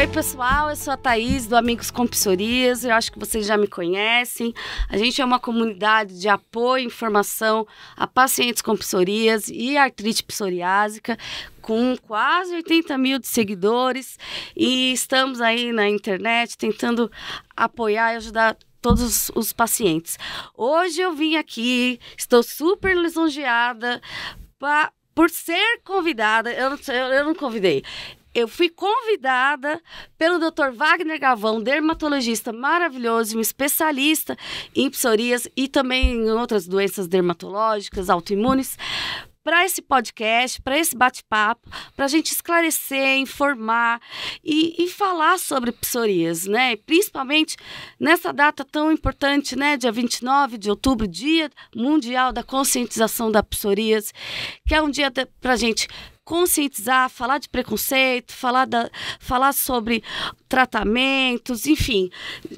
Oi, pessoal, eu sou a Thaís, do Amigos com Psoríase. Eu acho que vocês já me conhecem. A gente é uma comunidade de apoio e informação a pacientes com psoríase e artrite psoriásica, com quase 80 mil de seguidores. E estamos aí na internet tentando apoiar e ajudar todos os pacientes. Hoje eu vim aqui, estou super lisonjeada por ser convidada. Eu não convidei. Eu fui convidada pelo Dr. Wagner Galvão, dermatologista maravilhoso, um especialista em psoríase e também em outras doenças dermatológicas, autoimunes, para esse podcast, para esse bate-papo, para a gente esclarecer, informar e falar sobre psoríase, né? Principalmente nessa data tão importante, né? Dia 29 de outubro, Dia Mundial da Conscientização da Psoríase, que é um dia para a gente conscientizar, falar de preconceito, falar sobre tratamentos, enfim.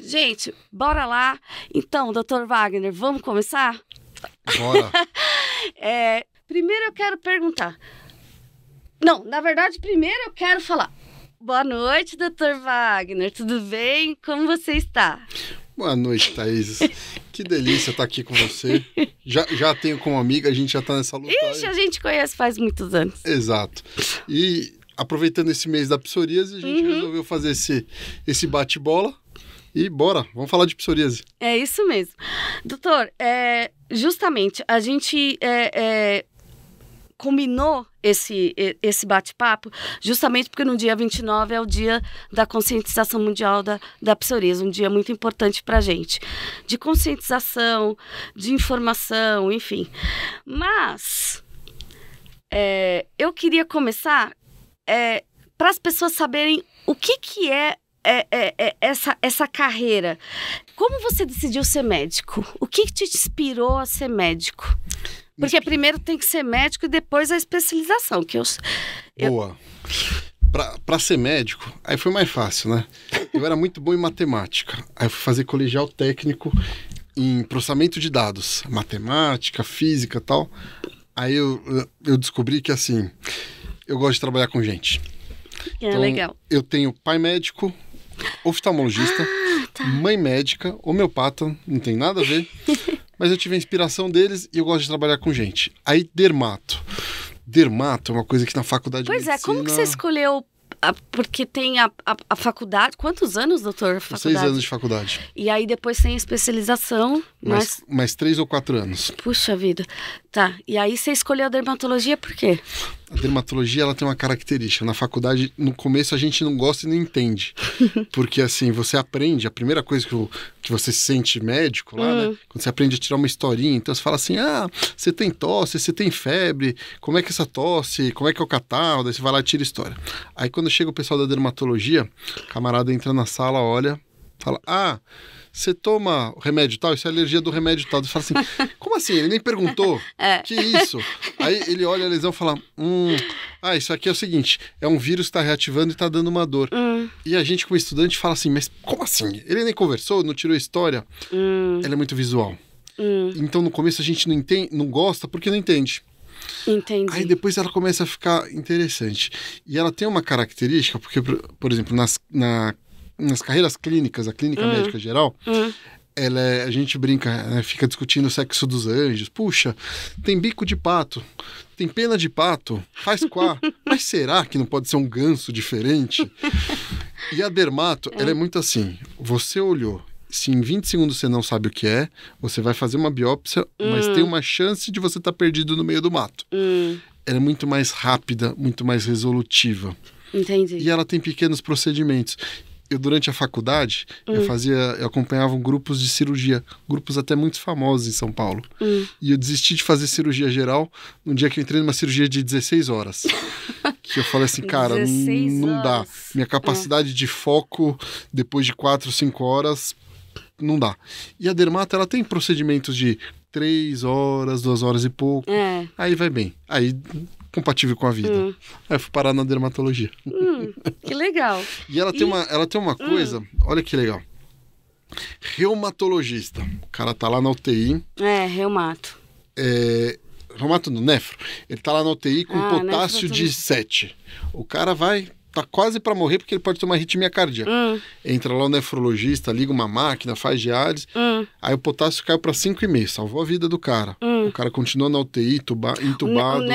Gente, bora lá. Então, Dr. Wagner, vamos começar? Bora. Primeiro eu quero perguntar. Não, na verdade, primeiro eu quero falar. Boa noite, Dr. Wagner. Tudo bem? Como você está? Boa noite, Thaís. Que delícia estar aqui com você. Já tenho como amiga, a gente já está nessa luta. Ixi, a gente conhece faz muitos anos. Exato. E aproveitando esse mês da psoríase, a gente resolveu fazer esse bate-bola. E bora, vamos falar de psoríase. É isso mesmo. Doutor, justamente a gente combinou esse bate-papo justamente porque no dia 29 é o dia da conscientização mundial da psoríase, um dia muito importante para a gente, de conscientização, de informação, enfim. Mas eu queria começar para as pessoas saberem o que é essa carreira. Como você decidiu ser médico? O que te inspirou a ser médico? Porque primeiro tem que ser médico e depois a especialização. Boa. Para ser médico, aí foi mais fácil, né? Eu era muito bom em matemática. Aí eu fui fazer colegial técnico em processamento de dados. Matemática, física e tal. Aí eu descobri que, assim, eu gosto de trabalhar com gente. Então, legal. Eu tenho pai médico, oftalmologista, mãe médica, homeopata, não tem nada a ver, mas eu tive a inspiração deles e eu gosto de trabalhar com gente. Aí, dermato. Dermato é uma coisa que na faculdade de medicina... Pois é, como que você escolheu... Porque tem a faculdade... Quantos anos, doutor? 6 anos de faculdade. E aí depois tem a especialização. Mais 3 ou 4 anos. Puxa vida. Tá. E aí você escolheu a dermatologia por quê? A dermatologia, ela tem uma característica. Na faculdade, no começo, a gente não gosta e não entende. Porque, assim, você aprende... A primeira coisa que você se sente médico lá, né? Quando você aprende a tirar uma historinha. Então, você fala assim, você tem tosse, você tem febre. Como é que é essa tosse? Como é que é o catarro? Daí você vai lá e tira história. Aí, quando chega o pessoal da dermatologia, o camarada entra na sala, olha, fala, você toma o remédio tal, isso é alergia do remédio tal. Você fala assim, como assim? Ele nem perguntou. Que isso? Aí ele olha a lesão e fala, isso aqui é o seguinte, é um vírus que está reativando e está dando uma dor. E a gente, como estudante, fala assim, mas como assim? Ele nem conversou, não tirou história. Ela é muito visual. Então, no começo, a gente não gosta porque não entende. Entendi. Aí depois ela começa a ficar interessante. E ela tem uma característica, porque, por exemplo, nas carreiras clínicas, a clínica médica geral, a gente brinca, né, fica discutindo o sexo dos anjos. Puxa, tem bico de pato, tem pena de pato, faz quá. Mas será que não pode ser um ganso diferente? E a dermato, ela é muito assim, você olhou, se em 20 segundos você não sabe o que é, você vai fazer uma biópsia, mas tem uma chance de você estar perdido no meio do mato. Ela é muito mais rápida, muito mais resolutiva. Entendi. E ela tem pequenos procedimentos. Durante a faculdade, eu acompanhava grupos de cirurgia, grupos até muito famosos em São Paulo. E eu desisti de fazer cirurgia geral no dia que eu entrei numa cirurgia de 16 horas. Que eu falei assim, cara, não dá. Minha capacidade de foco, depois de 4, 5 horas, não dá. E a dermato, ela tem procedimentos de 3 horas, 2 horas e pouco. Aí vai bem. Aí... compatível com a vida. Aí eu fui parar na dermatologia. Que legal. E ela tem uma coisa, olha que legal. Reumatologista. O cara tá lá na UTI. Reumato. Reumato no nefro. Ele tá lá na UTI com potássio de 7. O cara vai tá quase para morrer porque ele pode ter uma arritmia cardíaca. Entra lá o nefrologista, liga uma máquina, faz diálise, aí o potássio caiu para 5,5, salvou a vida do cara. O cara continua na UTI, entubado.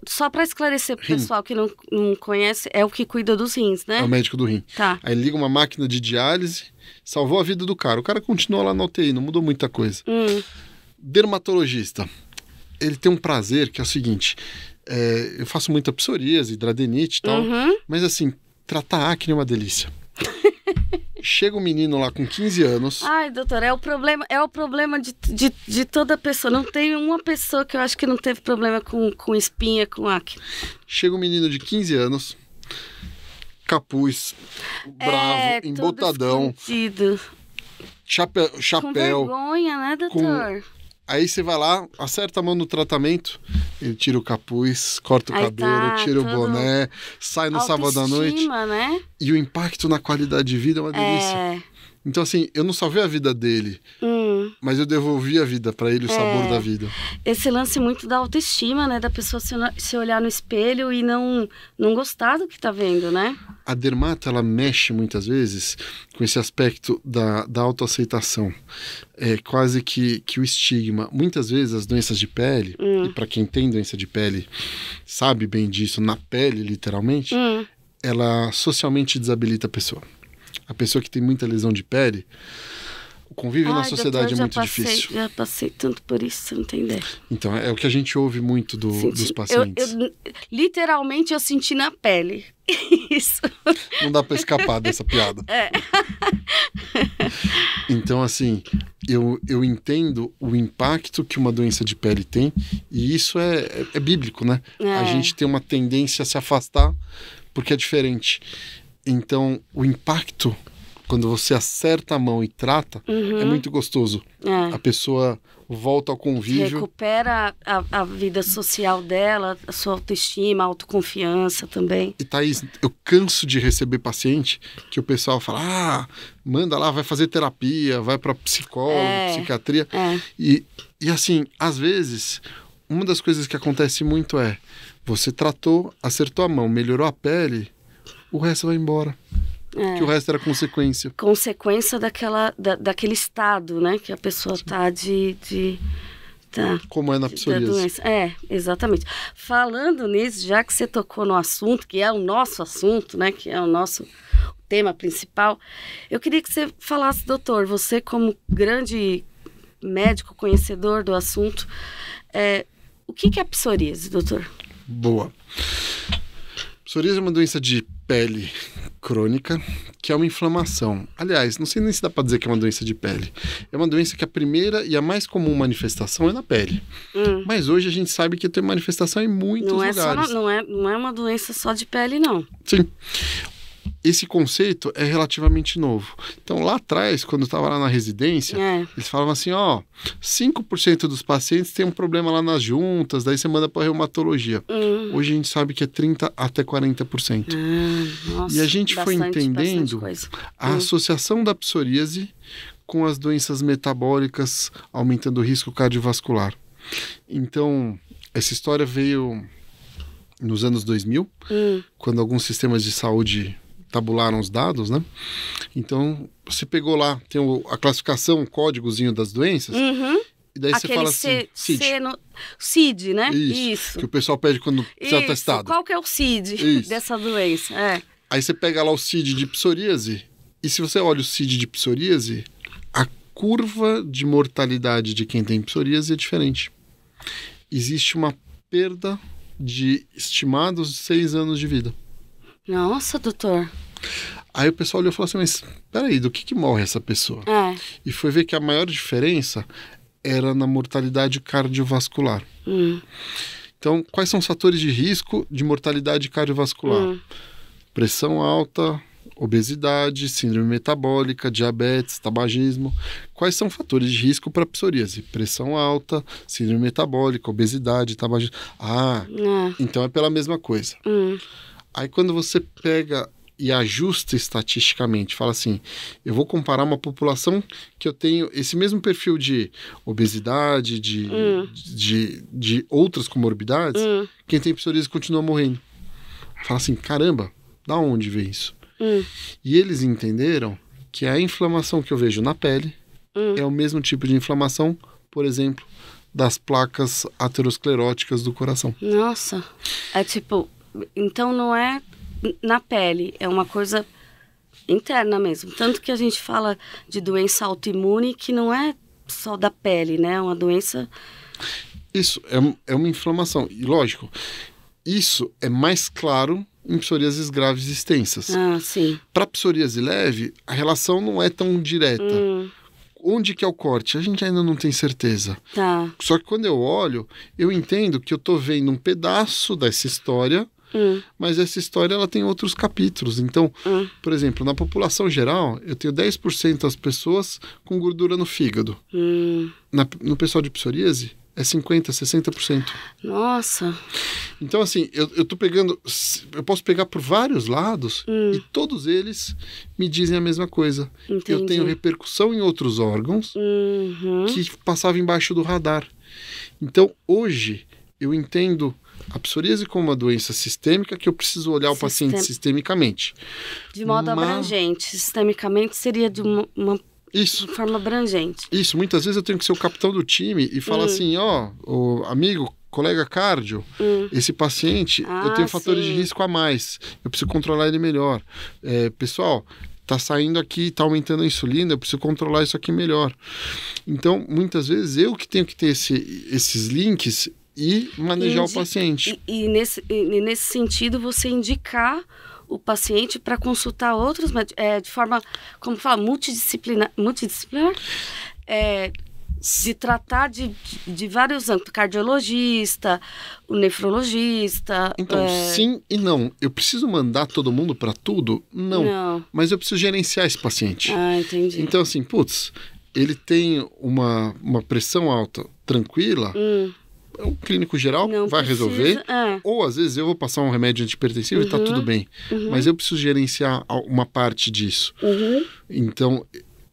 Só para esclarecer pro pessoal que não conhece, é o que cuida dos rins, né? É o médico do rim. Tá. Aí liga uma máquina de diálise, salvou a vida do cara. O cara continua lá na UTI, não mudou muita coisa. Dermatologista, ele tem um prazer que é o seguinte, eu faço muita psoríase, hidradeniite e tal, mas assim, tratar acne é uma delícia. Chega um menino lá com 15 anos... Ai, doutor, é o problema de toda pessoa. Não tem uma pessoa que eu acho que não teve problema com espinha, com acne. Chega um menino de 15 anos, capuz, bravo, embotadão, chapéu. Com vergonha, né, doutor? Aí você vai lá, acerta a mão no tratamento, ele tira o capuz, corta o cabelo, tira o boné, sai no sábado à noite. Né? E o impacto na qualidade de vida é uma delícia. Então, assim, eu não salvei a vida dele, mas eu devolvi a vida para ele, o sabor da vida. Esse lance muito da autoestima, né? Da pessoa se olhar no espelho e não gostar do que tá vendo, né? A dermato, ela mexe muitas vezes com esse aspecto da autoaceitação. É quase que o estigma. Muitas vezes as doenças de pele, e para quem tem doença de pele sabe bem disso, na pele literalmente, ela socialmente desabilita a pessoa. A pessoa que tem muita lesão de pele, o convívio na sociedade é muito difícil. Já passei tanto por isso, você não tem ideia. Então, é o que a gente ouve muito dos pacientes. Literalmente, eu senti na pele. Isso. Não dá para escapar dessa piada. Então, assim, eu entendo o impacto que uma doença de pele tem, e isso é bíblico, né? A gente tem uma tendência a se afastar porque é diferente. Então, o impacto, quando você acerta a mão e trata, é muito gostoso. A pessoa volta ao convívio. Recupera a vida social dela, a sua autoestima, a autoconfiança também. E, Thaís, eu canso de receber paciente que o pessoal fala, manda lá, vai fazer terapia, vai para psicólogo, psiquiatria. E assim, às vezes, uma das coisas que acontece muito você tratou, acertou a mão, melhorou a pele, o resto vai embora. Que o resto era consequência. Consequência daquele estado, né? Que a pessoa tá como é na psoríase. Exatamente. Falando nisso, já que você tocou no assunto, que é o nosso assunto, né? Que é o nosso tema principal, eu queria que você falasse, doutor, você como grande médico, conhecedor do assunto, o que é psoríase, doutor? Boa. Psoríase é uma doença de pele crônica, que é uma inflamação. Aliás, não sei nem se dá para dizer que é uma doença de pele. É uma doença que a primeira e a mais comum manifestação é na pele. Mas hoje a gente sabe que tem manifestação em muitos lugares. Não é uma doença só de pele, não. Sim. Esse conceito é relativamente novo. Então, lá atrás, quando eu estava lá na residência, eles falavam assim, 5% dos pacientes têm um problema lá nas juntas, daí você manda para reumatologia. Hoje a gente sabe que é 30% até 40%. Nossa, e a gente foi entendendo a associação da psoríase com as doenças metabólicas, aumentando o risco cardiovascular. Então, essa história veio nos anos 2000, quando alguns sistemas de saúde tabularam os dados, né? Então, você pegou lá, tem a classificação, o códigozinho das doenças, e daí você fala assim, CID, né? Isso. Que o pessoal pede quando precisa atestado. Qual que é o CID dessa doença? Aí você pega lá o CID de psoríase, e se você olha o CID de psoríase, a curva de mortalidade de quem tem psoríase é diferente. Existe uma perda de estimados 6 anos de vida. Nossa, doutor. Aí o pessoal olhou e falou assim, mas peraí, do que morre essa pessoa? E foi ver que a maior diferença era na mortalidade cardiovascular. Então, quais são os fatores de risco de mortalidade cardiovascular? Pressão alta, obesidade, síndrome metabólica, diabetes, tabagismo. Quais são fatores de risco para psoríase? Pressão alta, síndrome metabólica, obesidade, tabagismo. Então é pela mesma coisa. Aí quando você pega e ajusta estatisticamente, fala assim, eu vou comparar uma população que eu tenho esse mesmo perfil de obesidade, de outras comorbidades, quem tem psoríase continua morrendo. Fala assim, caramba, da onde vem isso? E eles entenderam que a inflamação que eu vejo na pele é o mesmo tipo de inflamação, por exemplo, das placas ateroscleróticas do coração. Nossa, é tipo, então não é na pele, é uma coisa interna mesmo. Tanto que a gente fala de doença autoimune que não é só da pele, né? É uma doença... Isso, é uma inflamação. E lógico, isso é mais claro em psoriases graves e extensas. Ah, sim. Para psoríase leve, a relação não é tão direta. Onde que é o corte? A gente ainda não tem certeza. Tá. Só que quando eu olho, eu entendo que eu tô vendo um pedaço dessa história, mas essa história ela tem outros capítulos. Então, por exemplo, na população geral, eu tenho 10% das pessoas com gordura no fígado. No pessoal de psoríase, é 50%, 60%. Nossa. Então, assim, eu tô pegando... Eu posso pegar por vários lados e todos eles me dizem a mesma coisa. Entendi. Eu tenho repercussão em outros órgãos que passavam embaixo do radar. Então, hoje, eu entendo a psoríase como uma doença sistêmica que eu preciso olhar o paciente sistemicamente. De modo abrangente. Sistemicamente seria de uma Isso. de forma abrangente. Isso, muitas vezes eu tenho que ser o capitão do time e falar assim, o amigo, colega cardio, esse paciente, eu tenho fatores de risco a mais, eu preciso controlar ele melhor. Pessoal, tá saindo aqui, tá aumentando a insulina, eu preciso controlar isso aqui melhor. Então, muitas vezes eu que tenho que ter esses links e manejar o paciente. E nesse sentido, você indicar o paciente para consultar outros médicos, de forma, como fala, multidisciplinar, de tratar de vários âmbitos, cardiologista, o nefrologista. Então, sim e não. Eu preciso mandar todo mundo para tudo? Não. Mas eu preciso gerenciar esse paciente. Ah, entendi. Então, assim, ele tem uma pressão alta tranquila, o clínico geral vai resolver, ou às vezes eu vou passar um remédio antihipertensivo e tá tudo bem. Mas eu preciso gerenciar uma parte disso. Então,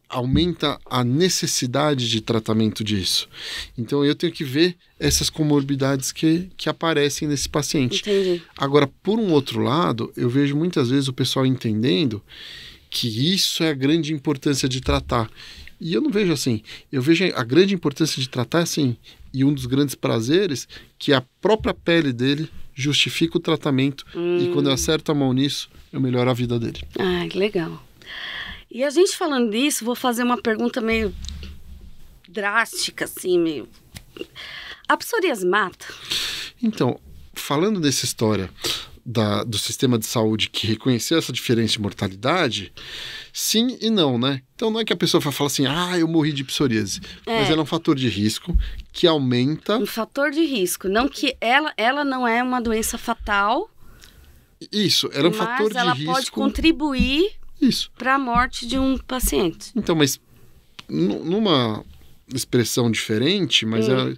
aumenta a necessidade de tratamento disso. Então, eu tenho que ver essas comorbidades que aparecem nesse paciente. Entendi. Agora, por um outro lado, eu vejo muitas vezes o pessoal entendendo que isso é a grande importância de tratar. E eu não vejo assim. Eu vejo a grande importância de tratar assim. E um dos grandes prazeres que a própria pele dele justifica o tratamento. E quando eu acerto a mão nisso, eu melhoro a vida dele. Ah, que legal. E a gente falando disso, vou fazer uma pergunta meio drástica, assim, meio... A psoríase mata? Então, falando dessa história do sistema de saúde que reconheceu essa diferença de mortalidade, sim e não, né? Então não é que a pessoa vai falar assim, eu morri de psoríase, mas ela é um fator de risco que aumenta... Um fator de risco, não que ela não é uma doença fatal. Isso, ela é um fator de risco... Mas ela pode contribuir para a morte de um paciente. Então, mas numa expressão diferente, mas é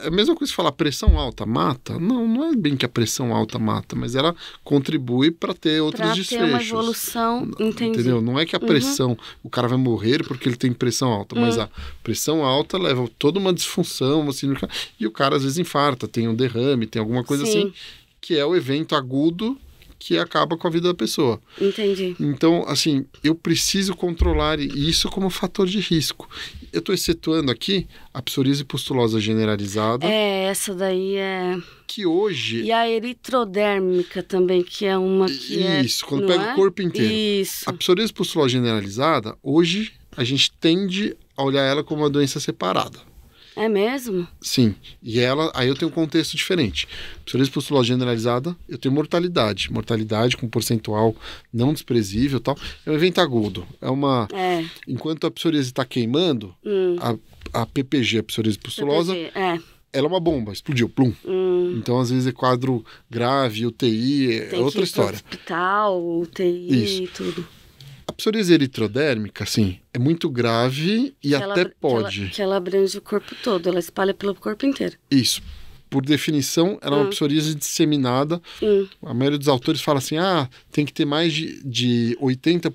a mesma coisa que falar pressão alta mata. Não é bem que a pressão alta mata, mas ela contribui para ter outros desfechos. Para ter uma evolução, entendi. Entendeu? Não é que a pressão, o cara vai morrer porque ele tem pressão alta, mas a pressão alta leva toda uma disfunção, assim, e o cara às vezes infarta, tem um derrame, tem alguma coisa assim, que é o evento agudo que acaba com a vida da pessoa. Entendi. Então, assim, eu preciso controlar isso como fator de risco. Eu estou excetuando aqui a psoríase pustulosa generalizada. Essa daí é... Que hoje... E a eritrodérmica também, que é uma que Isso, quando pega o corpo inteiro. Isso. A psoríase pustulosa generalizada, hoje, a gente tende a olhar ela como uma doença separada. É mesmo? Sim. E aí eu tenho um contexto diferente. Psoríase pustulosa generalizada, eu tenho mortalidade. Mortalidade com percentual não desprezível e tal. É um evento agudo. Enquanto a psoríase está queimando, a PPG, a psoríase pustulosa, ela é uma bomba, explodiu, plum. Então, às vezes, é quadro grave, UTI, é outra história. Hospital, UTI e tudo. A psoríase eritrodérmica, assim, é muito grave e até pode... Que ela abrange o corpo todo, ela espalha pelo corpo inteiro. Isso. Por definição, ela é uma psoríase disseminada. A maioria dos autores fala assim, tem que ter mais de 80%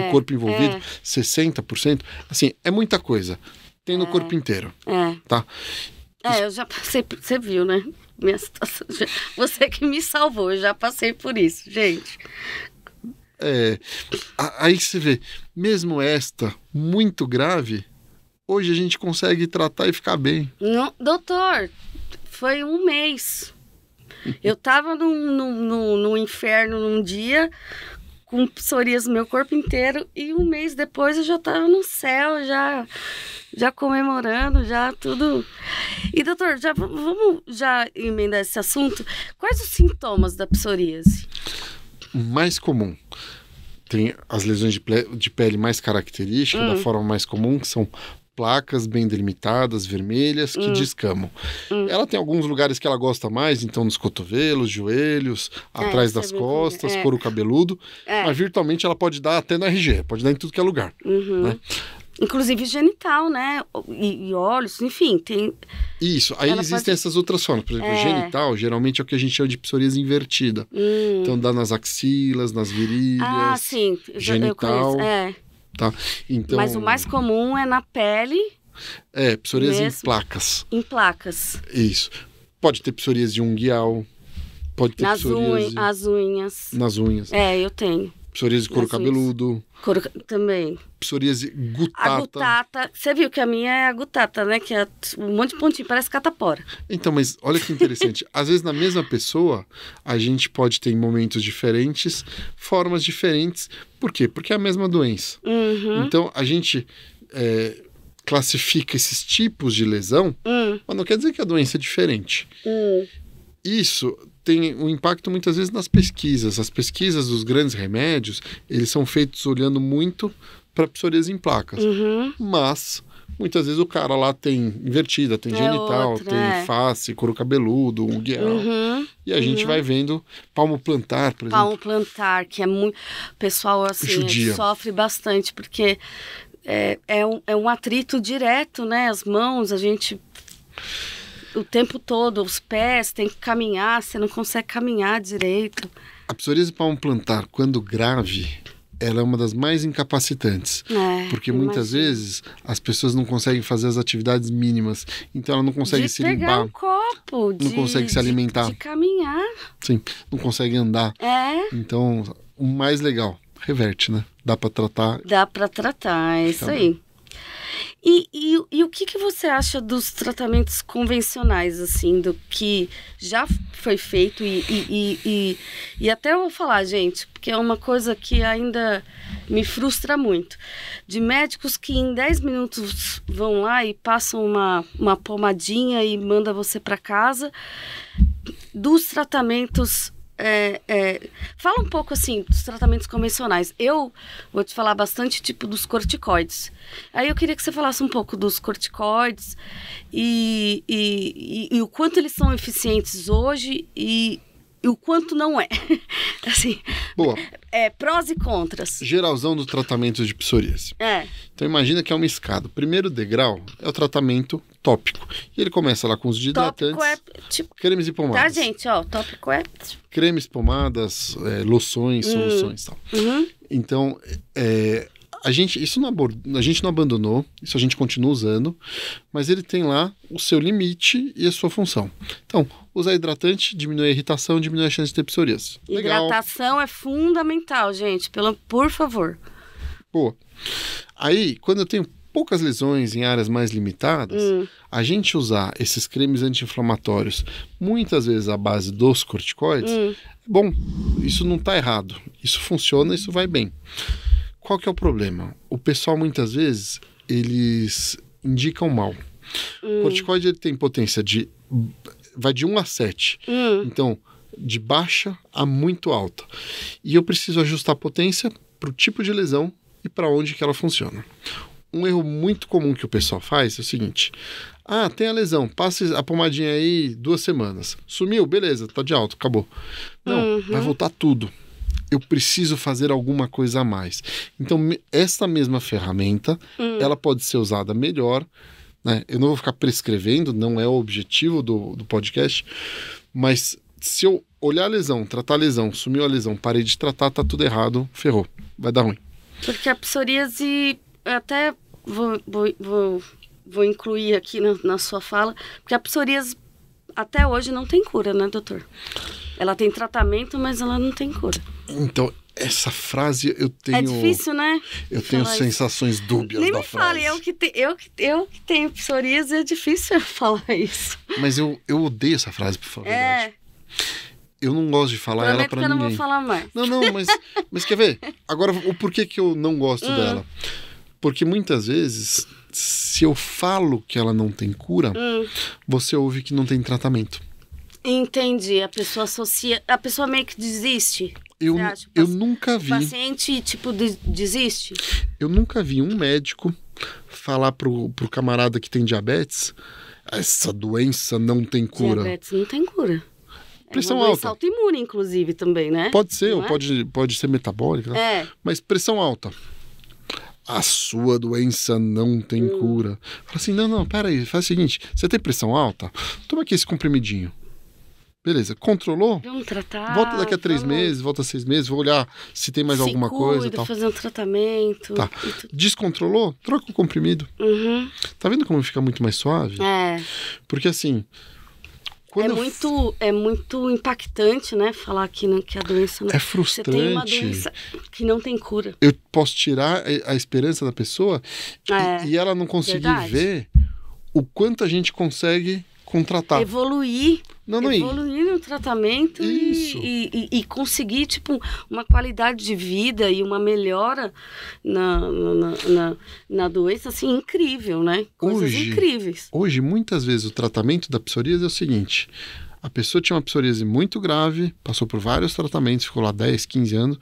do corpo envolvido, 60%. Assim, é muita coisa. Tem no corpo inteiro, tá? Eu já passei por... Você viu, né? Minha situação. Você que me salvou, eu já passei por isso, gente. Aí você vê, mesmo esta, muito grave, hoje a gente consegue tratar e ficar bem. Não, doutor, foi um mês. Eu tava no inferno num dia, com psoríase no meu corpo inteiro, e um mês depois eu já tava no céu, já comemorando, já tudo. E doutor, vamos já emendar esse assunto. Quais os sintomas da psoríase? Mais comum. Tem as lesões de pele mais características, da forma mais comum, que são placas bem delimitadas, vermelhas, que descamam. Ela tem alguns lugares que ela gosta mais, então nos cotovelos, joelhos, atrás das costas, couro cabeludo, mas virtualmente ela pode dar até no RG, pode dar em tudo que é lugar. Né? Inclusive genital, né? E olhos, enfim, tem... Isso, aí existem essas outras formas. Por exemplo, genital, geralmente é o que a gente chama de psoríase invertida. Então dá nas axilas, nas virilhas. Ah, sim. Genital. Tá? Então, mas o mais comum é na pele. Psoríase em placas. Em placas. Isso. Pode ter psoríase unguial. Pode ter psoríase... As unhas. Nas unhas. Eu tenho. Psoríase de couro cabeludo. Também. Psoríase gutata. A gutata, você viu que a minha é a gutata, né? Que é um monte de pontinho, parece catapora. Então, mas olha que interessante. Às vezes na mesma pessoa, a gente pode ter em momentos diferentes, formas diferentes. Por quê? Porque é a mesma doença. Então, a gente classifica esses tipos de lesão, mas não quer dizer que a doença é diferente. Isso tem um impacto muitas vezes nas pesquisas. As pesquisas dos grandes remédios, eles são feitos olhando muito para psoríase em placas. Mas muitas vezes o cara lá tem invertida, tem genital, tem face, couro cabeludo, unguial. E a gente vai vendo palmo plantar, por exemplo. Palmo plantar, que é muito... O pessoal, assim, sofre bastante, porque é um atrito direto, né? As mãos, a gente... O tempo todo, os pés, tem que caminhar, você não consegue caminhar direito. A psoríase palmo plantar, quando grave, ela é uma das mais incapacitantes. Porque muitas vezes as pessoas não conseguem fazer as atividades mínimas. Então ela não consegue se limpar. Pegar um copo, não consegue se alimentar. De caminhar. Sim, não consegue andar. Então, o mais legal, reverte, né? Dá pra tratar. Dá pra tratar, é isso aí. E o que você acha dos tratamentos convencionais, assim, do que já foi feito e até eu vou falar, gente, porque é uma coisa que ainda me frustra muito, de médicos que em 10 minutos vão lá e passam uma pomadinha e manda você para casa, dos tratamentos... Fala um pouco assim dos tratamentos convencionais. Eu vou te falar bastante tipo dos corticoides. Aí eu queria que você falasse um pouco dos corticoides e o quanto eles são eficientes hoje e o quanto não é. Assim, boa. Prós e contras. Geralzão do tratamento de psoríase. Então imagina que é uma escada. O primeiro degrau é o tratamento tópico. E ele começa lá com os hidratantes, tipo, cremes e pomadas. Tá, gente? Ó, tópico é... Cremes, pomadas, loções, soluções e tal. Então, a gente não abandonou, isso a gente continua usando, mas ele tem lá o seu limite e a sua função. Então, usar hidratante diminui a irritação, diminui a chance de ter psoríase. Hidratação é fundamental, gente, por favor. Boa. Aí, quando eu tenho poucas lesões em áreas mais limitadas, a gente usar esses cremes anti-inflamatórios, muitas vezes à base dos corticoides, bom, isso não está errado. Isso funciona, isso vai bem. Qual que é o problema? O pessoal, muitas vezes, eles indicam mal. O corticoide ele tem potência vai de 1 a 7. Então, de baixa a muito alta. E eu preciso ajustar a potência para o tipo de lesão e para onde que ela funciona. Um erro muito comum que o pessoal faz é o seguinte: tem a lesão, passe a pomadinha aí 2 semanas. Sumiu, beleza, tá de alta, acabou. Não, vai voltar tudo. Eu preciso fazer alguma coisa a mais. Então, essa mesma ferramenta, ela pode ser usada melhor, né? Eu não vou ficar prescrevendo, não é o objetivo do podcast, mas se eu olhar a lesão, tratar a lesão, sumiu a lesão, parei de tratar, tá tudo errado, ferrou, vai dar ruim. Porque a psoríase, até vou incluir aqui na sua fala, porque a psoríase até hoje não tem cura, né, doutor? Ela tem tratamento, mas ela não tem cura. Então, Essa frase eu tenho... É difícil, né? Eu tenho sensações dúbias Nem da me frase. fale, eu que tenho psoríase, é difícil eu falar isso. Mas eu odeio essa frase, por falar a verdade. Eu não gosto de falar ela pra ninguém. Eu não vou falar mais. Não, mas quer ver? Agora, o porquê que eu não gosto dela? Porque muitas vezes, se eu falo que ela não tem cura, você ouve que não tem tratamento. Entendi. A pessoa associa... A pessoa meio que desiste. Eu nunca vi... O paciente, tipo, desiste? Eu nunca vi um médico falar pro camarada que tem diabetes: essa doença não tem cura. Diabetes não tem cura. Pressão uma doença alta. autoimune, inclusive, também, né? Pode ser, não ou pode ser metabólica. Mas pressão alta. A sua doença não tem cura. Fala assim, não, peraí, faz o seguinte, você tem pressão alta? Toma aqui esse comprimidinho. Beleza, controlou? Vamos tratar. Volta daqui a 3 meses, volta a 6 meses, vou olhar se tem mais alguma coisa e tal. Fazer um tratamento. Tá. Descontrolou? Troca o comprimido. Tá vendo como fica muito mais suave? Porque assim... É muito impactante, né? Falar que a doença não... É frustrante. Você tem uma doença que não tem cura. Eu posso tirar a esperança da pessoa e ela não conseguir ver o quanto a gente consegue contratar. Evoluir no tratamento e conseguir, tipo, uma qualidade de vida e uma melhora na doença, assim, incrível, né? Coisas incríveis. Hoje, muitas vezes, o tratamento da psoríase é o seguinte: a pessoa tinha uma psoríase muito grave, passou por vários tratamentos, ficou lá 10, 15 anos,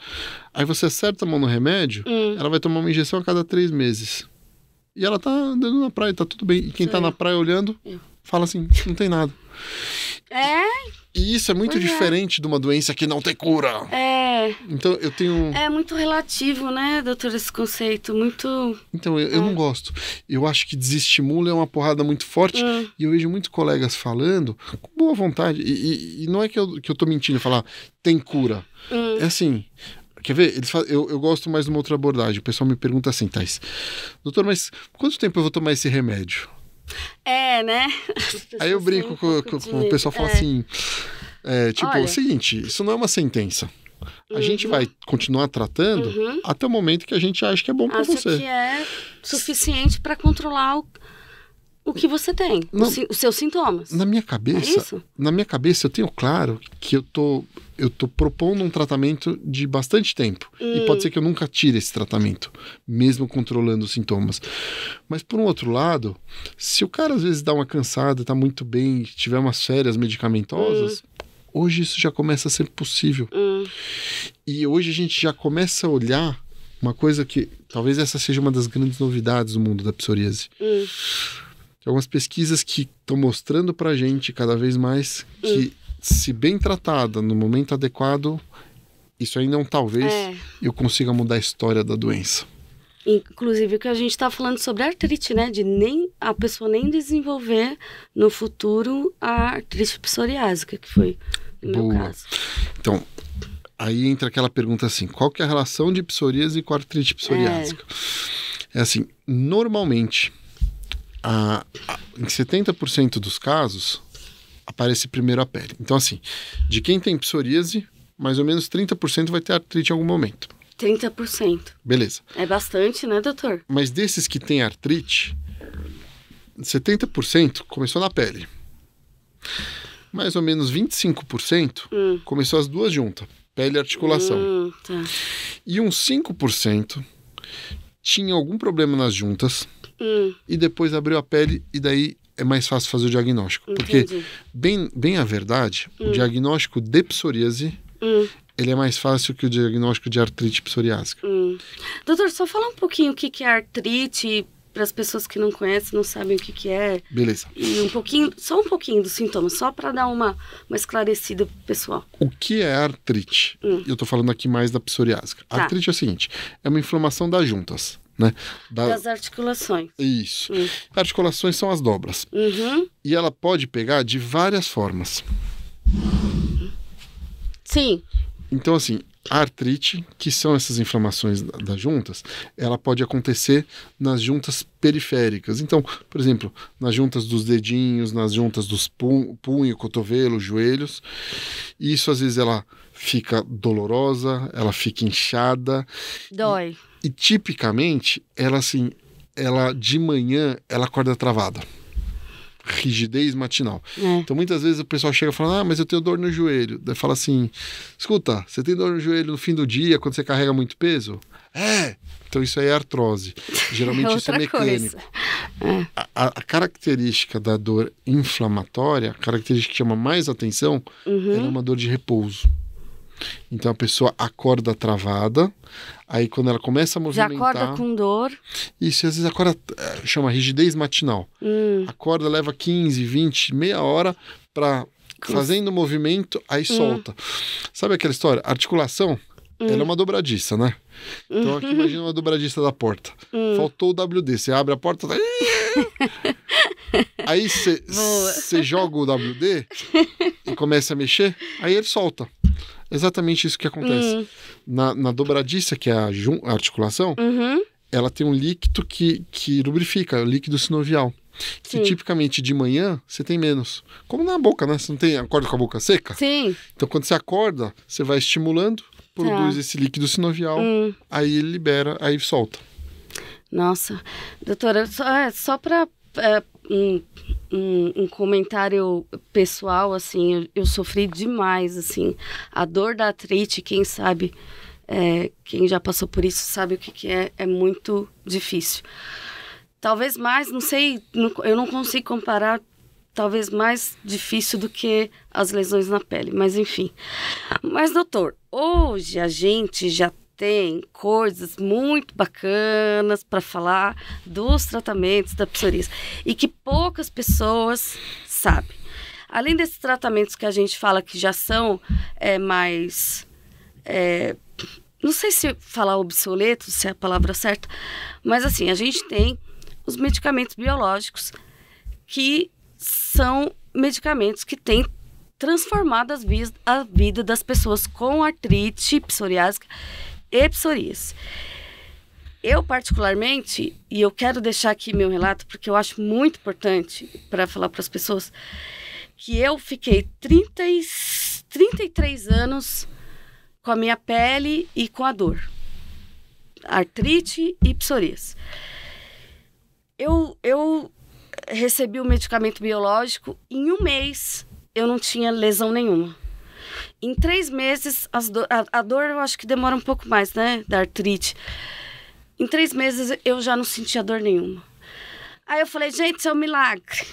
aí você acerta a mão no remédio, ela vai tomar uma injeção a cada 3 meses. E ela tá andando na praia, tá tudo bem. E quem tá na praia olhando, fala assim, não tem nada. E isso é muito diferente de uma doença que não tem cura. Então eu tenho... É muito relativo, né, doutor, esse conceito, muito... Então eu não gosto. Eu acho que desestimula é uma porrada muito forte. E eu vejo muitos colegas falando com boa vontade. E não é que eu tô mentindo, falar tem cura. É assim... Quer ver? Eu gosto mais de uma outra abordagem. O pessoal me pergunta assim, Thais, doutor, mas quanto tempo eu vou tomar esse remédio? Né? Aí eu brinco com o pessoal, fala assim, olha, é o seguinte, isso não é uma sentença. A gente vai continuar tratando até o momento que a gente acha que é bom para você. Que é suficiente para controlar o que você tem, os seus sintomas. Na minha cabeça eu tenho claro que eu tô propondo um tratamento de bastante tempo. E pode ser que eu nunca tire esse tratamento, mesmo controlando os sintomas. Mas, por um outro lado, se o cara às vezes dá uma cansada, tá muito bem, tiver umas férias medicamentosas, hoje isso já começa a ser possível. E hoje a gente já começa a olhar uma coisa que talvez essa seja uma das grandes novidades do mundo da psoríase. Tem algumas pesquisas que estão mostrando pra gente cada vez mais que, se bem tratada no momento adequado, isso ainda é um talvez, eu consiga mudar a história da doença. Inclusive o que a gente está falando sobre a artrite, né? De a pessoa nem desenvolver no futuro a artrite psoriásica, que foi no meu caso. Então, aí entra aquela pergunta assim, qual que é a relação de psoríase com a artrite psoriásica? É assim, normalmente, em 70% dos casos, aparece primeiro a pele. Então, assim, de quem tem psoríase, mais ou menos 30% vai ter artrite em algum momento. 30%. Beleza. É bastante, né, doutor? Mas desses que têm artrite, 70% começou na pele. Mais ou menos 25% começou as duas juntas, pele e articulação. Tá. E uns 5% tinha algum problema nas juntas e depois abriu a pele e daí é mais fácil fazer o diagnóstico. Entendi. Porque, bem a verdade, o diagnóstico de psoríase, ele é mais fácil que o diagnóstico de artrite psoriásica. Doutor, só falar um pouquinho o que é artrite, para as pessoas que não conhecem, não sabem o que é. Beleza. E só um pouquinho dos sintomas, só para dar uma esclarecida pro pessoal. O que é artrite? Eu tô falando aqui mais da psoriásica. Tá. Artrite é o seguinte, é uma inflamação das juntas, né? Das articulações. Isso. Articulações são as dobras. E ela pode pegar de várias formas. Sim. Então, assim, A artrite, que são essas inflamações das juntas, ela pode acontecer nas juntas periféricas. Então, por exemplo, nas juntas dos dedinhos, nas juntas dos punho, cotovelo, joelhos. Isso, às vezes, ela fica dolorosa, ela fica inchada. Dói. E tipicamente, ela de manhã, ela acorda travada. Rigidez matinal. Então, muitas vezes o pessoal chega falando, mas eu tenho dor no joelho. Daí fala assim, escuta, você tem dor no joelho no fim do dia, quando você carrega muito peso? Então isso aí é artrose. Geralmente isso é mecânico. A característica da dor inflamatória, a característica que chama mais atenção, ela é uma dor de repouso. Então a pessoa acorda travada, aí quando ela começa a movimentar... Já acorda com dor. Isso, às vezes acorda, chama rigidez matinal. Acorda, leva 15, 20, meia hora para fazendo movimento, aí solta. Sabe aquela história? Articulação, ela é uma dobradiça, né? Então aqui imagina uma dobradiça da porta. Faltou o WD, você abre a porta... Aí você joga o WD e começa a mexer, aí ele solta. Exatamente isso que acontece. Na dobradiça, que é a articulação, ela tem um líquido que lubrifica, o líquido sinovial. Que tipicamente de manhã você tem menos. Como na boca, né? Você não acorda com a boca seca? Sim. Então quando você acorda, você vai estimulando, produz esse líquido sinovial, aí ele libera, aí solta. Nossa, doutora, só para um comentário pessoal, assim, eu sofri demais, assim, a dor da artrite, quem sabe, quem já passou por isso sabe o que é muito difícil. Talvez mais, não sei, eu não consigo comparar, talvez mais difícil do que as lesões na pele, mas enfim. Mas, doutor, hoje a gente já tem coisas muito bacanas para falar dos tratamentos da psoríase e que poucas pessoas sabem. Além desses tratamentos que a gente fala que já são mais... não sei se falar obsoletos, se é a palavra certa, mas assim, a gente tem os medicamentos biológicos que são medicamentos que têm transformado a vida das pessoas com artrite psoriásica e psoríase. Eu, particularmente, e eu quero deixar aqui meu relato, porque eu acho muito importante para falar para as pessoas, que eu fiquei 33 anos com a minha pele e com a dor. Artrite e psoríase. Eu recebi o medicamento biológico, em um mês eu não tinha lesão nenhuma. Em 3 meses, a dor eu acho que demora um pouco mais, né, da artrite. Em 3 meses eu já não sentia dor nenhuma. Aí eu falei, gente, isso é um milagre.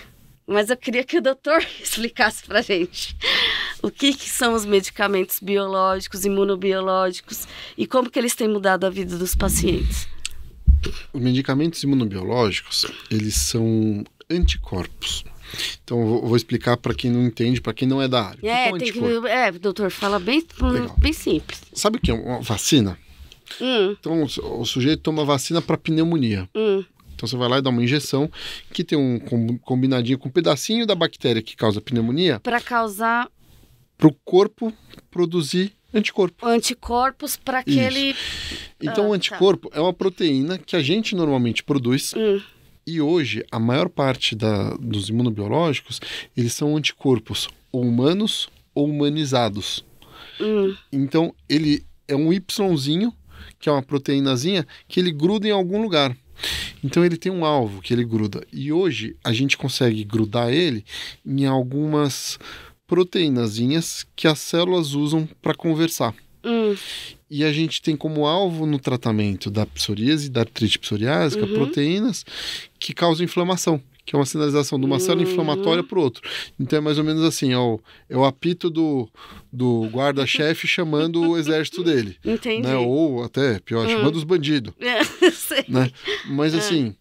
Mas eu queria que o doutor explicasse pra gente o que são os medicamentos biológicos, imunobiológicos e como que eles têm mudado a vida dos pacientes. Os medicamentos imunobiológicos, eles são anticorpos. Então, eu vou explicar para quem não entende, para quem não é da área. Doutor, fala bem simples. Sabe o que é uma vacina? Então, o sujeito toma vacina para pneumonia. Então, você vai lá e dá uma injeção que tem um combinadinho com um pedacinho da bactéria que causa pneumonia. Para causar... Para o corpo produzir anticorpo. Anticorpos para aquele... Então, o anticorpo é uma proteína que a gente normalmente produz. E hoje, a maior parte dos imunobiológicos, eles são anticorpos ou humanos ou humanizados. Então, ele é um Yzinho, que é uma proteínazinha, que ele gruda em algum lugar. Então, ele tem um alvo que ele gruda. E hoje, a gente consegue grudar ele em algumas proteínazinhas que as células usam para conversar. E a gente tem como alvo no tratamento da psoríase e da artrite psoriásica proteínas que causam inflamação, que é uma sinalização de uma célula inflamatória para o outro. Então é mais ou menos assim, é o apito do guarda-chefe chamando o exército dele. Entendi. Né? Ou até, pior, chamando os bandidos. Sei. Né? Mas assim...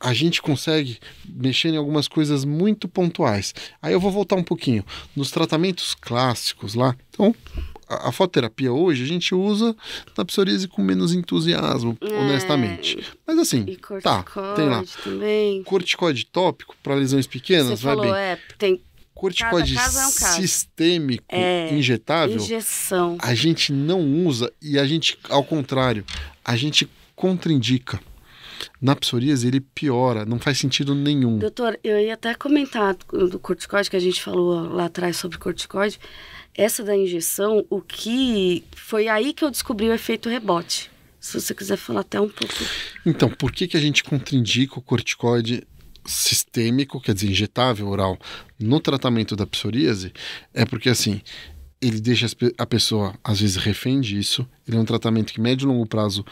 a gente consegue mexer em algumas coisas muito pontuais. Aí eu vou voltar um pouquinho. Nos tratamentos clássicos lá, então, a fototerapia hoje a gente usa na psoríase com menos entusiasmo, honestamente. Mas assim, e corticoide tem lá. Também. Corticoide tópico para lesões pequenas, Você falou, bem. tem Corticoide Cada caso é um caso. sistêmico, injetável, Injeção. a gente não usa e a gente, ao contrário, a gente contraindica. Na psoríase ele piora, não faz sentido nenhum. Doutor, eu ia até comentar do corticoide, que a gente falou lá atrás sobre corticoide. Essa da injeção, o que foi aí que eu descobri o efeito rebote. Se você quiser falar até um pouco. Então, por que a gente contraindica o corticoide sistêmico, quer dizer, injetável oral, no tratamento da psoríase? É porque, assim, ele deixa a pessoa, às vezes, refém disso. Ele é um tratamento que, médio e longo prazo,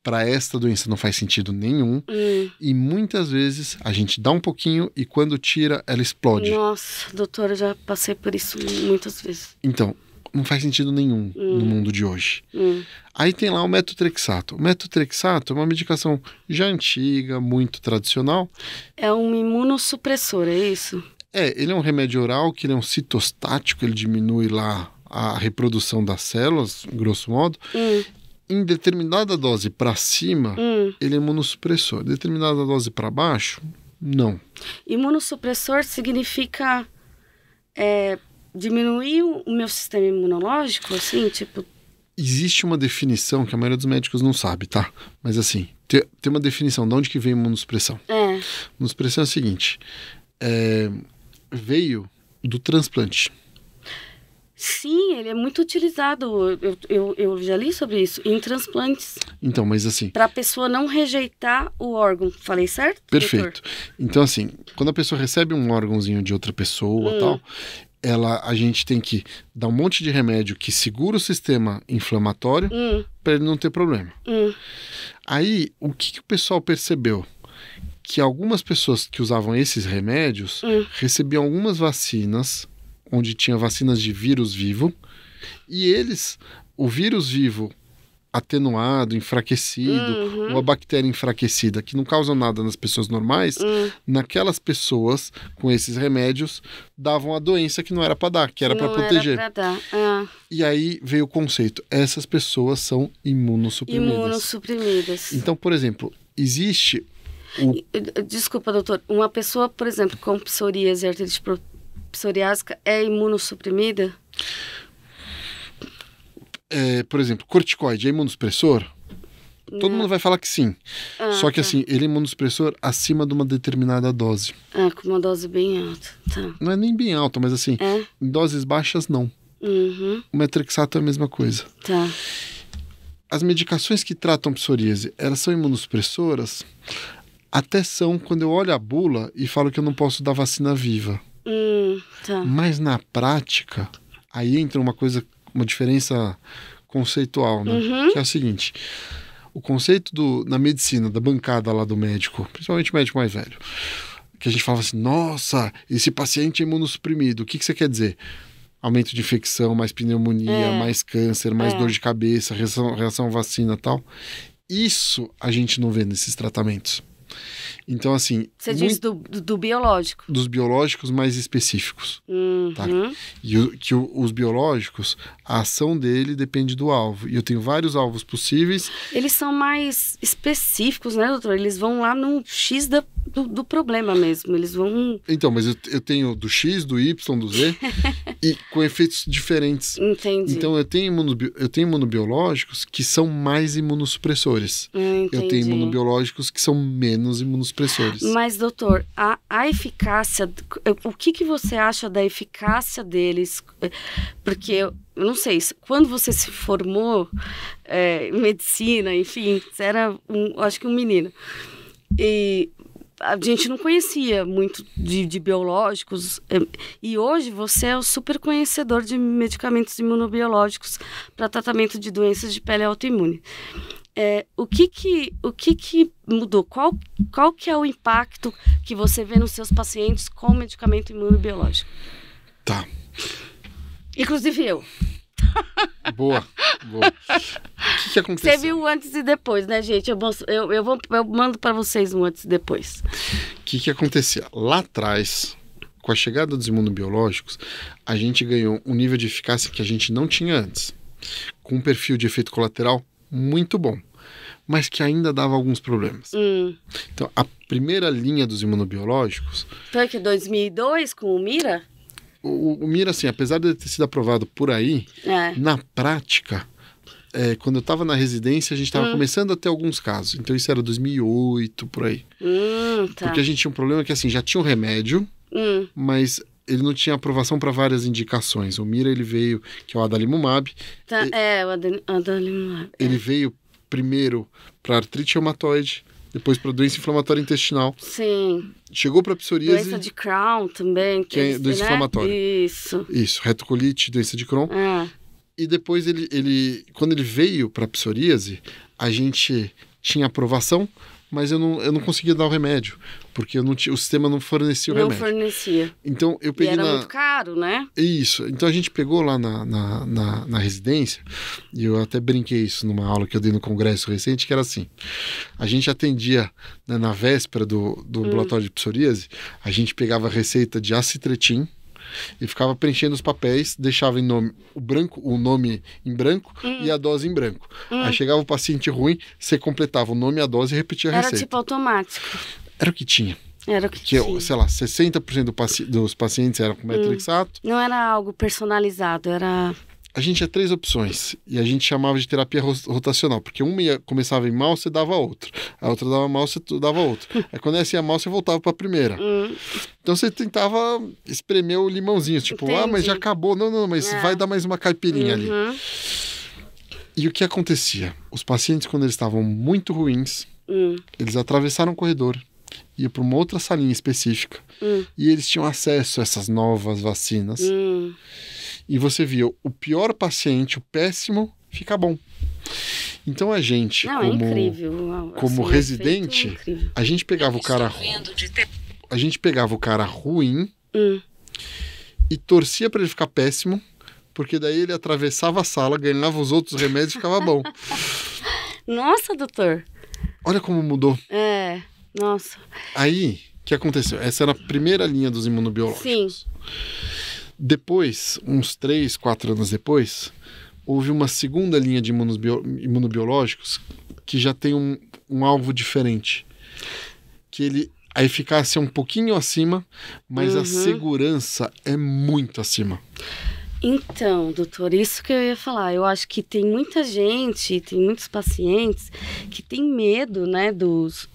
para esta doença não faz sentido nenhum. E muitas vezes a gente dá um pouquinho e quando tira, ela explode. Nossa, doutora, eu já passei por isso muitas vezes. Então, não faz sentido nenhum no mundo de hoje. Aí tem lá o metotrexato. O metotrexato é uma medicação já antiga, muito tradicional. É um imunossupressor, é isso? Ele é um remédio oral que ele é um citostático, ele diminui lá a reprodução das células, grosso modo. Em determinada dose para cima, ele é imunossupressor. Determinada dose para baixo, não. Imunossupressor significa diminuir o meu sistema imunológico, assim, tipo... Existe uma definição que a maioria dos médicos não sabe, tá? Mas assim, tem uma definição de onde que vem imunossupressão. Imunossupressão é o seguinte, veio do transplante. Sim, ele é muito utilizado. Eu já li sobre isso em transplantes. Então, mas assim... Para a pessoa não rejeitar o órgão. Falei certo? Perfeito. Doutor? Então, assim, quando a pessoa recebe um órgãozinho de outra pessoa e tal, a gente tem que dar um monte de remédio que segura o sistema inflamatório para ele não ter problema. Aí, o que o pessoal percebeu? Que algumas pessoas que usavam esses remédios recebiam algumas vacinas, onde tinha vacinas de vírus vivo, e o vírus vivo atenuado, enfraquecido, ou a bactéria enfraquecida, que não causam nada nas pessoas normais, naquelas pessoas com esses remédios davam a doença que não era para dar, que era para proteger. Era pra dar. E aí veio o conceito, essas pessoas são imunossuprimidas. Imunossuprimidas. Então, por exemplo, existe... Desculpa, doutor. Uma pessoa, por exemplo, com psoríase e artrite psoriásica é imunossuprimida? Por exemplo, corticoide é imunossupressor? Todo mundo vai falar que sim. Só que assim, ele é imunossupressor acima de uma determinada dose. Com uma dose bem alta. Tá. Não é nem bem alta, mas assim, em doses baixas não. O metotrexato é a mesma coisa. Tá. As medicações que tratam psoríase, elas são imunossupressoras? Até são quando eu olho a bula e falo que eu não posso dar vacina viva. Tá. Mas na prática, aí entra uma diferença conceitual, né? Que é o seguinte, o conceito na medicina, da bancada lá do médico, principalmente o médico mais velho, que a gente falava assim, nossa, esse paciente é imunossuprimido, o que você quer dizer? Aumento de infecção, mais pneumonia, mais câncer, mais dor de cabeça, reação à vacina e tal. Isso a gente não vê nesses tratamentos. Então, assim... Você diz do biológico? Dos biológicos mais específicos. Tá? E os biológicos, a ação dele depende do alvo. E eu tenho vários alvos possíveis. Eles são mais específicos, né, doutor? Eles vão lá no X do problema mesmo. Eles vão... Então, mas eu tenho do X, do Y, do Z, e com efeitos diferentes. Entendi. Então, eu tenho imunobiológicos que são mais imunossupressores. Entendi. Eu tenho imunobiológicos que são menos imunossupressores. Mas, doutor, a eficácia... O que você acha da eficácia deles? Porque, eu não sei, quando você se formou em medicina, enfim, você era, acho que um menino. E a gente não conhecia muito de biológicos. E hoje você é o super conhecedor de medicamentos imunobiológicos para tratamento de doenças de pele autoimune. O que mudou? Qual que é o impacto que você vê nos seus pacientes com medicamento imunobiológico? Tá. Inclusive eu. Boa. O que aconteceu? Você viu o antes e depois, né, gente? Eu mando para vocês um antes e depois. O que acontecia? Lá atrás, com a chegada dos imunobiológicos, a gente ganhou um nível de eficácia que a gente não tinha antes. Com um perfil de efeito colateral muito bom, mas que ainda dava alguns problemas. Então, a primeira linha dos imunobiológicos... Foi que 2002 com o Mira? o Mira, assim, apesar de ter sido aprovado por aí, na prática, quando eu estava na residência, a gente estava começando a ter alguns casos. Então isso era 2008, por aí. Tá. Porque a gente tinha um problema que, assim, já tinha um remédio, mas ele não tinha aprovação para várias indicações. O Mira, ele veio, que é o adalimumab. O adalimumab. Ele veio primeiro para artrite reumatoide, depois para doença inflamatória intestinal. Sim. Chegou para psoríase. Doença de Crohn também. Que é doença inflamatória. Isso, retocolite, doença de Crohn. E depois, quando ele veio para psoríase, a gente tinha aprovação, mas eu não conseguia dar o remédio, porque o sistema não fornecia o remédio. Não fornecia. Então, eu peguei e era muito caro, né? Isso. Então, a gente pegou lá na residência, e eu até brinquei isso numa aula que eu dei no congresso recente, que era assim, a gente atendia, né, na véspera do ambulatório de psoríase, a gente pegava a receita de acitretin, e ficava preenchendo os papéis, deixava o nome em branco e a dose em branco. Aí chegava o paciente ruim, você completava o nome e a dose e repetia a receita. Era tipo automático. Era o que tinha. Era o que tinha. Sei lá, 60% dos pacientes eram com metrixato. Não era algo personalizado, era... A gente tinha 3 opções e a gente chamava de terapia rotacional, porque uma começava em mal, você dava a outra. A outra dava mal, você dava a outra. Aí quando essa ia mal, você voltava para a primeira. Então você tentava espremer o limãozinho, tipo, Entendi. Mas já acabou. Não, mas vai dar mais uma caipirinha ali. E o que acontecia? Os pacientes, quando eles estavam muito ruins, eles atravessaram o corredor, iam para uma outra salinha específica e eles tinham acesso a essas novas vacinas. E você via o pior paciente, o péssimo, fica bom. Então a gente, como assim, residente, a gente pegava o cara ruim e torcia para ele ficar péssimo, porque daí ele atravessava a sala, ganhava os outros remédios e ficava bom. Nossa, doutor. Olha como mudou. Nossa. Aí, o que aconteceu? Essa era a primeira linha dos imunobiológicos. Sim. Depois, uns 3, 4 anos depois, houve uma segunda linha de imunobiológicos que já tem um alvo diferente. Que a eficácia é um pouquinho acima, mas a segurança é muito acima. Então, doutor, isso que eu ia falar. Eu acho que tem muita gente, tem muitos pacientes que têm medo, né, dos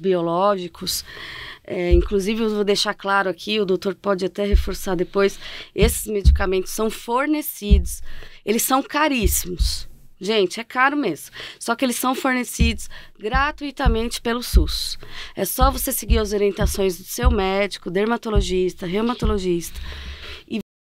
biológicos. Inclusive, eu vou deixar claro aqui, o doutor pode até reforçar depois, esses medicamentos são fornecidos, eles são caríssimos. Gente, é caro mesmo. Só que eles são fornecidos gratuitamente pelo SUS. É só você seguir as orientações do seu médico, dermatologista, reumatologista.